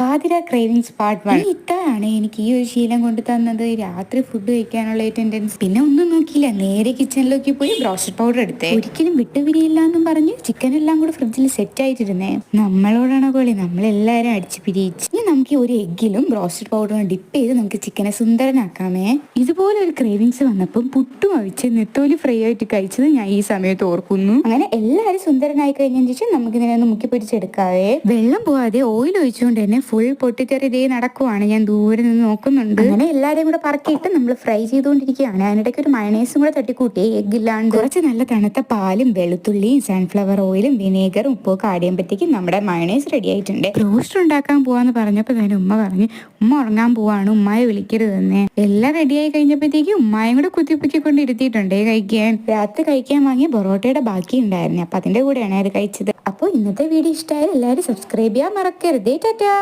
പാതിര cravings part 1. ഇത്രയാണ് എനിക്ക് ഈ ഒരു ശീലം കൊണ്ട് തന്നത്. രാത്രി ഫുഡ് കഴിക്കാനുള്ള ടെൻഡൻസി. പിന്നെ ഒന്നും നോക്കിയില്ല, നേരെ കിച്ചണിലേക്ക് പോയി ബ്രോസ്റ്റഡ് പൗഡർ എടുത്തേ. ഒരിക്കലും വിട്ടുപിരിയില്ല എന്നും പറഞ്ഞ് ചിക്കൻ എല്ലാം കൂടെ ഫ്രിഡ്ജിൽ സെറ്റ് ആയിട്ടിരുന്നേ. നമ്മളോടാണോ കളി, നമ്മളെല്ലാരും അടിച്ചു പിരിയിച്ച്. ഇനി നമുക്ക് ഒരു എഗ്ഗിലും ബ്രോസ്റ്റഡ് പൗഡറും ഡിപ്പ് ചെയ്ത് നമുക്ക് ചിക്കനെ സുന്ദരനാക്കാമേ. ഇതുപോലെ ഒരു ക്രേവിങ്സ് വന്നപ്പം പുട്ടും അവിച്ച് നെത്തോലി ഫ്രൈ ആയിട്ട് കഴിച്ചത് ഞാൻ ഈ സമയത്ത് ഓർക്കുന്നു. അങ്ങനെ എല്ലാരും സുന്ദരനായി കഴിഞ്ഞതിന് ശേഷം നമുക്ക് ഇതിനെ ഒന്ന് മുക്കി പൊരിച്ചെടുക്കാവേ. വെള്ളം പോവാതെ ഓയിൽ ഒഴിച്ചുകൊണ്ട് തന്നെ ഫുൾ പൊട്ടിത്തെറി ഇതേ നടക്കുവാണ്. ഞാൻ ദൂരെ നിന്ന് നോക്കുന്നുണ്ട്. അങ്ങനെ എല്ലാരെയും കൂടെ പറക്കിയിട്ട് നമ്മൾ ഫ്രൈ ചെയ്തുകൊണ്ടിരിക്കുകയാണ്. അതിനിടയ്ക്ക് ഒരു മയണൈസും കൂടെ തട്ടിക്കൂട്ടി, എഗ് ഇല്ലാണ്ട്. കുറച്ച് നല്ല തണുത്ത പാലും വെളുത്തുള്ളിയും സൺഫ്ലവർ ഓയിലും വിനേഗറും ഉപ്പൊക്കെ ആഡ് ചെയ്യുമ്പോഴത്തേക്കും നമ്മുടെ മയണൈസ് റെഡി ആയിട്ടുണ്ട്. റോസ്റ്റ് ഉണ്ടാക്കാൻ പോവാന്ന് പറഞ്ഞപ്പോൾ തന്നെ ഉമ്മ പറഞ്ഞു, ഉമ്മ ഉറങ്ങാൻ പോവാണ്, ഉമ്മയെ വിളിക്കരുത് തന്നെ. എല്ലാം റെഡിയായി കഴിഞ്ഞപ്പോഴത്തേക്കും ഉമ്മായും കൂടെ കുത്തിപ്പൊക്കിക്കൊണ്ട് ഇരുത്തിയിട്ടുണ്ടേ കഴിക്കാൻ. രാത്രി കഴിക്കാൻ വാങ്ങിയ പൊറോട്ടയുടെ ബാക്കി ഉണ്ടായിരുന്നു. അപ്പൊ അതിന്റെ കൂടെയാണ് അത് കഴിച്ചത്. അപ്പോൾ ഇന്നത്തെ വീഡിയോ ഇഷ്ടമായാലും എല്ലാവരും സബ്സ്ക്രൈബ് ചെയ്യാൻ മറക്കരുതേ. ടാറ്റാ.